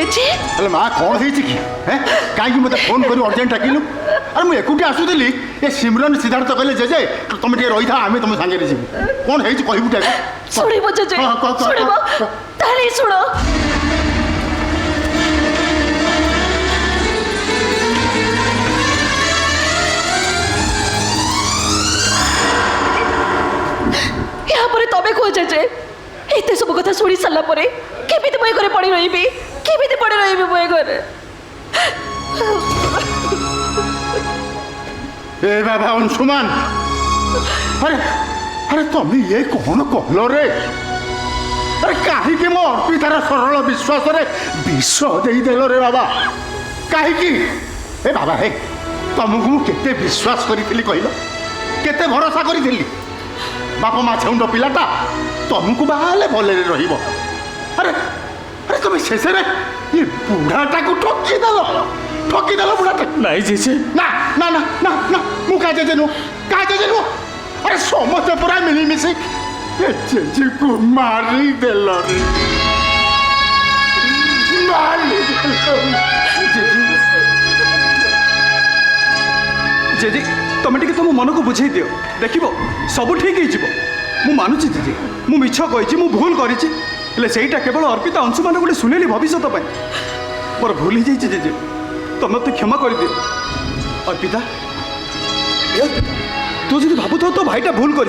JJ अरे माँ कौन है कि कहीं मत फोन कर अर्जेंट डाकिलु अरे मुझे एकुटी आसुली ये सिमरन सिद्धार्थ कहले जेजे तुम टे रही था आम तुम सांगे जीव कौन है कहबू टे शुणव जेजे शुणव ताली शुण यहाँ पर तबे कह जेजे एते सब कथा शुणी सारा केमिति मुझे घरे पड़ी रही केमिति पड़ी रही मुझे घरे ए बाबा अंशुमान अरे अरे तुम ये कौन कहल रे अरे कहीं मो अर्पितार सरल विश्वास रे विष देदेल रे बाबा कहीं ए बाबा हे तुमको मुझे केते विश्वास करी कहल केते भरोसा करी बाप माँ छेउंड पिलाटा तुमको बाहले भले रहिबो अरे अरे तुम शेष ये बुढ़ाटा को ठकीदेल बुढ़ाटा नहीं जेजे ना ना ना ना ना मु का जेजे नु अरे समस्त पूरा मिलीमिशी ये जेजे को मारी देल रे मारी जेजे तुम टे तुम मन को बुझे दियो देखो सब ठीक हो मानुची जेजे मु मिछ कही मु भूल करी सेटा केवल अर्पिता अंशुमान गोटे सुनेली भविष्य मोर भूल हो जेजे तुम मत क्षमा कर दियो अर्पिता तू जो भावु तो भाईटा भूल कर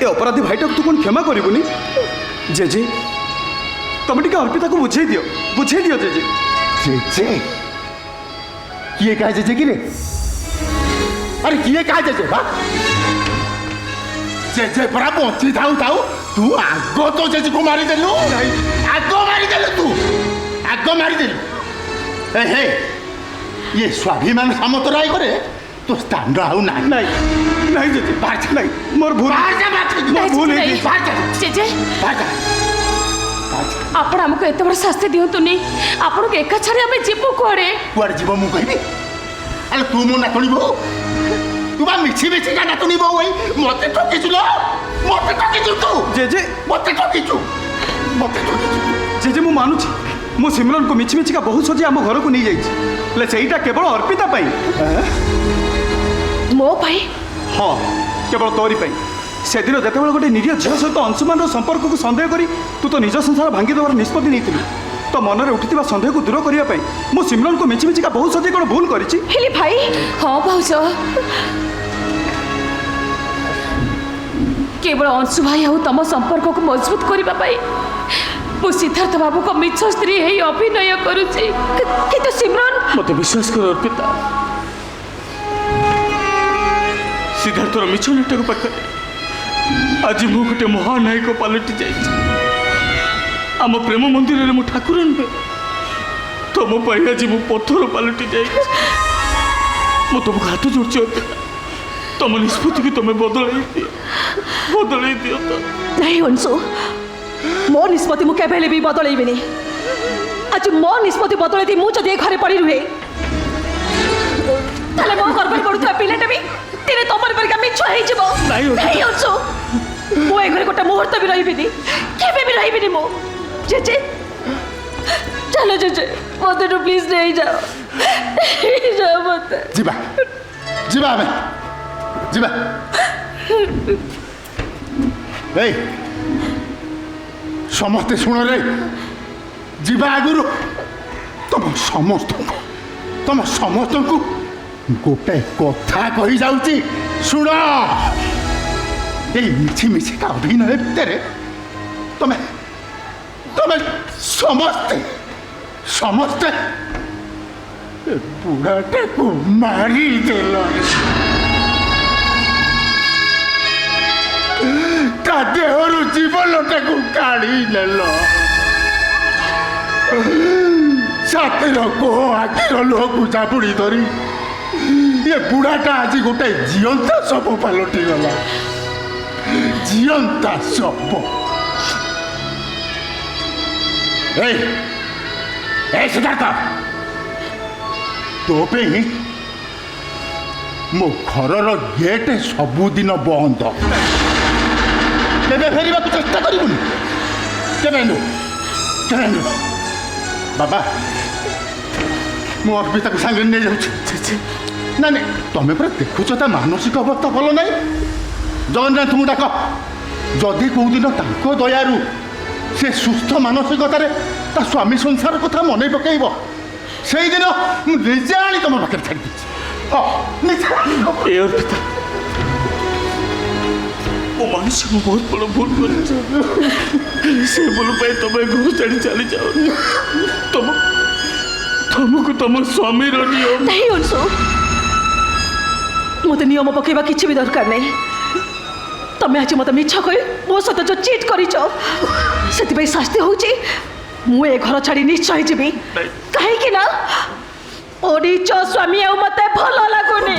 अपराधी भाईटा तू कौन क्षमा करबुनी जेजे तुम टे अर्पिता को बुझे दियो जेजे जेजे किए कहा जेजे कि रे अरे किए कहा जेजे बा जेजे परा बची थाऊ तू आग तो जेजे को मारी देलु आग मारी देलु हे ये स्वाभिमान सामतराय करे तो स्टैंड आउ नहीं नहीं जेजे बात नहीं मोर भूल भूल जेजे आपण हमको एत बड़ शास्ति दिंतुनी आपण के एका छाड़े आम जीवु कुआड़े जीव मु कहबी अरे तू मो नातुणी बो तू बा मिछि का नातुणी बो मते ठकिछु तू जेजे मते ठकिछु जेजे मु मानुची मु सिमरन को मिछि का बहुत सजी आम घर को नहीं जाइए सेटा केवल अर्पिता मो पाई हाँ केवल तोरी से दिन जिते गोटे निरीह झील सहित अंशुमान संपर्क को सन्देह करी तू तो निज संसार भांगी देवार निष्पत्ति नहीं तो मन में उठी सन्देह को दूर करने मु सिमरन को मिछि का बहुत सजी कौन भूल करी भाई हाँ भाउज केवल अंशु भाई आउ तुम संपर्क को मजबूत करने मु सिद्धार्थ बाबू को मिछ स्त्री है अभिनय करुची किंतु सिमरन मत विश्वास कर अर्पिता सिद्धार्थर मिछ नाटक पाखे आज मु गोटे महानायक पलटि जाइए आम प्रेम मंदिर में मु ठाकुर नुहे तुम आज मु पत्थर पलटि जाइए मु तुमको हाथ जोड़ची अर्पिता तुम निष्पत्ति की तुम्हें बदल दियो तो नहीं अंशु मो निष्पत्ति मु केबेले भी बदलैबिनी आज मो निष्पत्ति बदलै मुझे घरे पड़ी रुहे ताले मो गर्भ पड़ुवा पिलाटा भी तेरे तमर परिका मिछ होई जिवो नहीं अंशु मो ए घरे गोटे मुहूर्त भी रहिबिनी केबे भी रहिबिनी मो जेजे चलो जेजे मते तो प्लीज नहीं जाओ मत जीवा हमें जीवा ए समस्ते शुण रे जीवा आगुरु तुम समस्त को गोटे कथा कही जाऊची शुण ये मिछि का अभिनय भितर तुम्हें समस्ते बुढ़ाटे को मारी देल ता देहरु जीवनटा को काढ़ी नेल छातिर को आखिर लोह को चापुड़ी धरी ये बुढ़ाटा आज गोटे जीवंता शव पलटि गला जीवंता शव ए सिद्धार्थ तो पे ही मो घर गेट सबुदिन बंद केबे फेरिबा को चेष्टा करिबुनी केबे नु ବାବା ମୁଁ ଅର୍ପିତାକୁ ସାଙ୍ଗରେ ନେଇଯାଉଛି। ନାଇଁ ନାଇଁ ତମେ ପୁରା ଦେଖୁଛ ତା ମାନସିକ ଅବସ୍ଥା ଭଲ ନାହିଁ। ଜଗନ୍ନାଥଙ୍କୁ ଡାକ, ଯଦି କେଉଁଦିନ ତାଙ୍କ ଦୟାରୁ ସେ ସୁସ୍ଥ ମାନସିକତାରେ ତା ସ୍ୱାମୀ ସଂସାର କଥା ମନେ ପକାଇବ, ସେଇଦିନ ମୁଁ ନିଜେ ଆଣି ତମ ପାଖରେ ଛାଡ଼ି ଦେଇଛି। ଏ ଅର୍ପିତା, ମୋ ମାନସି ମୁଁ ବହୁତ ବଡ଼ ଭୁଲ କରିଛି। ସେ ଭୁଲ ପାଇଁ ତମେ ଘର ଛାଡ଼ି ଚାଲି ଯାଅ। ତମକୁ ତମ ସ୍ୱାମୀର ନିୟମ ନାହିଁ ଅଂଶୁ, ମୋତେ ନିୟମ ପକାଇବା କିଛି ବି ଦରକାର ନାହିଁ। ତମେ ଆଜି ମୋତେ ମିଛ କହି ମୋ ସହିତ ଯୋଉ ଚିଟ୍ କରିଛ, ସେଥିପାଇଁ ଶାସ୍ତି ହେଉଛି ମୁଁ ଏ ଘର ଛାଡ଼ି ନିଶ୍ଚୟ ଯିବି। କାହିଁକି ନା ପରିଚୟ ସ୍ୱାମୀ ଆଉ ମୋତେ ଭଲ ଲାଗୁନି।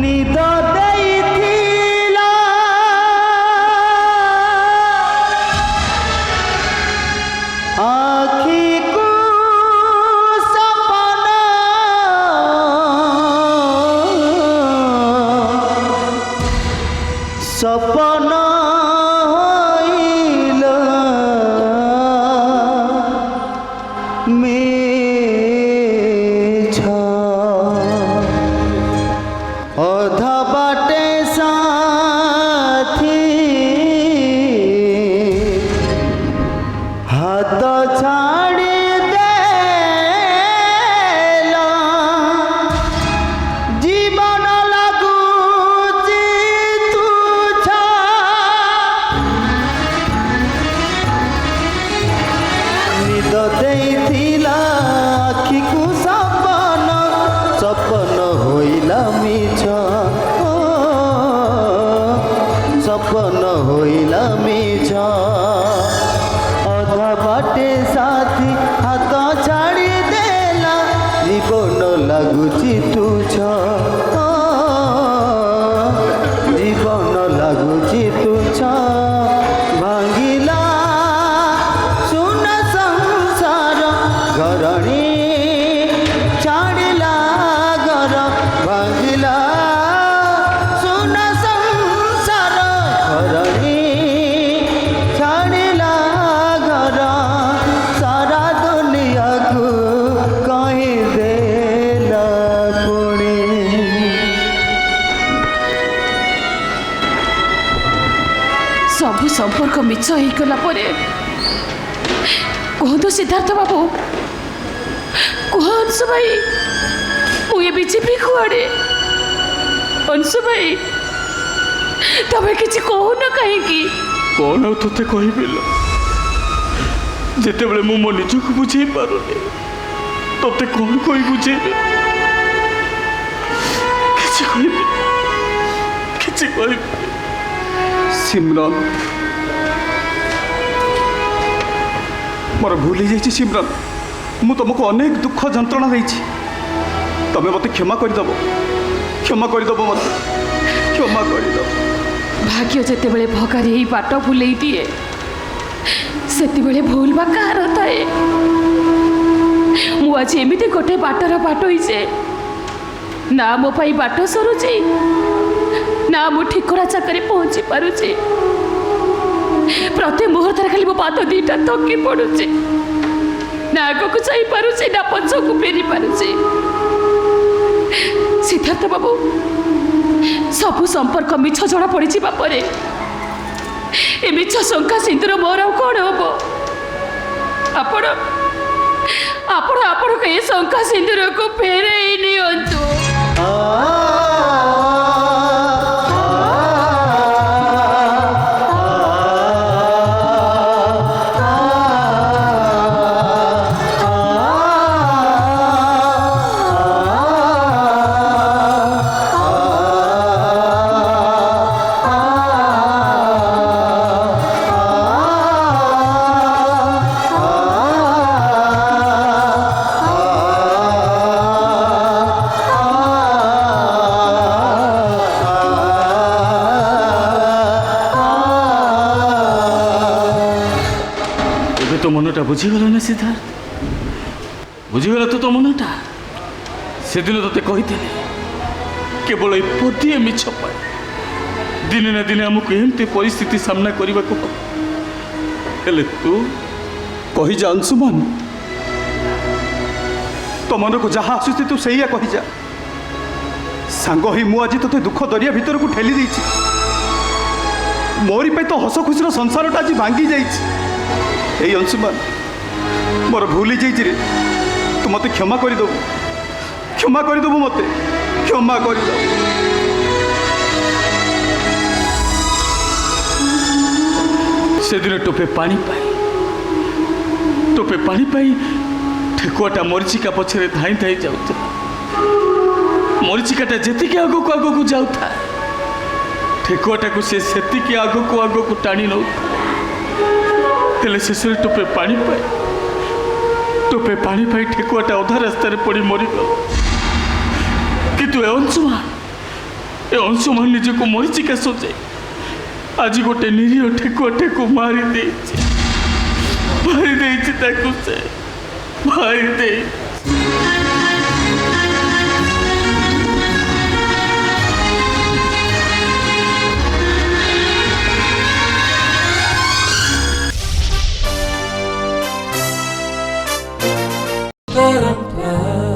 ନିଦ ଦେଇଥିଲା ଆଖିକୁ ସପନ, ସପନ ହଇଲ ମିଛ, ଅଧା ବାଟେ ସାଥୀ ହାତ ଛାଡ଼ି ଦେଲ, ଜୀବନ ଲାଗୁଛି ତୁଚ୍ଛ, ନିଦ ଦେଇଥିଲା ଆଖିକୁ ସପନ, ସପନ ହୋଇଲା ମିଛ, ସପନ ହୋଇଲା ମିଛ, ଅଧା ବାଟେ ସାଥୀ ହାତ ଛାଡ଼ି ଦେଲା, ଜୀବନ ଲାଗୁଛି ତୁଚ୍ଛ, ଜୀବନ ଲାଗୁଛି ତୁଚ୍ଛ, ଭାଙ୍ଗିଲା ସୁନ ସଂସାର ଘରଣୀ, ଛାଡ଼ିଲା ଘର, ଭାଙ୍ଗିଲା ସୁନ ସଂସାର ଘରଣୀ, ଛାଡ଼ିଲା ଘର, ସାରା ଦୁନିଆକୁ କହିଦେଲା ପୁଣି। ସବୁ ସମ୍ପର୍କ ମିଛ ହେଇଗଲା ପରେ କୁହନ୍ତୁ ସିଦ୍ଧାର୍ଥ ବାବୁ, କୁହ ଅଂଶୁ ଭାଇ, ମୁଁ ଏବେ ଯିବି କୁଆଡ଼େ? ଅଂଶୁ ଭାଇ, ତମେ କିଛି କହୁନ କାହିଁକି? କ'ଣ ଆଉ ତୋତେ କହିବି ଲୋ? ଯେତେବେଳେ ମୁଁ ମୋ ନିଜକୁ ବୁଝେଇ ପାରୁନି, ତୋତେ କ'ଣ କହି ବୁଝେଇବି? କିଛି କହିବି, କିଛି କହିବି। ସିମରନ୍, ମୋର ଭୁଲ ହେଇଯାଇଛି ସିମରନ୍। ମୁଁ ତୁମକୁ ଅନେକ ଦୁଃଖ ଯନ୍ତ୍ରଣା ଦେଇଛି। ତମେ ମୋତେ କ୍ଷମା କରିଦେବ, କ୍ଷମା କରିଦେବ, ମୋତେ କ୍ଷମା କରିଦେବ। ଭାଗ୍ୟ ଯେତେବେଳେ ଭଗାରେ ଏଇ ବାଟ ଭୁଲେଇ ଦିଏ, ସେତେବେଳେ ଭୁଲ ବା କାହାର ଥାଏ? ମୁଁ ଆଜି ଏମିତି ଗୋଟେ ବାଟର ବାଟ ହେଇଛେ, ନା ମୋ ପାଇଁ ବାଟ ସରୁଛି, ନା ମୁଁ ଠିକଣା ଚାକରେ ପହଞ୍ଚି ପାରୁଛି। ପ୍ରତି ମୁହୂର୍ତ୍ତରେ ଖାଲି ମୋ ପାଦ ଦିଟା ଥକି ପଡୁଛି, ନା ଆଗକୁ ଯାଇପାରୁଛି ନା ପଛକୁ ଫେରି ପାରୁଛି। ସିଦ୍ଧାର୍ଥ ବାବୁ, ସବୁ ସମ୍ପର୍କ ମିଛ ଜଣା ପଡ଼ିଯିବା ପରେ ଏ ମିଛ ଶଙ୍କା ସିନ୍ଦୁର ମୋର ଆଉ କ'ଣ ହବ? ଆପଣ ଆପଣ ଆପଣଙ୍କ ଏ ଶଙ୍କା ସିନ୍ଦୁରକୁ ଫେରେଇ ନିଅନ୍ତୁ। মনটা বুঝিগল না সিদ্ধার্থ? বুঝিগল তো মনটা? সেদিন তোতে কইতেলি কেবল এই পদিয়ে মিছ পায় দিনে না দিনে আমাকে এমতি পরিস্থিতি সামনা করিবাকু হব। হেলে তু কহি যা অংশুমান, तो मन को जहाँ आसुची तू से कही जा सांग ही मु आज तोते दुख दरिया भीतर को ठेली देछि मोरी पे तो हस खुशी संसार आज भांगी जाइए अंशुमान मोर भूली जाइए रे तू मत क्षमा करदेबू मत क्षमा करदेबू से दिन टोपे पानी पाई ठेकुआटा मरीचिका पछरे धाई धाई जाऊता मरीचिकाटा जेतिके आगो को जाऊता ठेकुआटा को से सेतिके आगो को टाणी नौ हेले शेष टोपे पानी पाई ठेकुआटा अधा रास्तार पड़ी मरीगल किंतु ए अंशुमान निजको मरीचिका सजाई आज गोटे निरीह ठेकुआटे को मारी दे But I'm proud.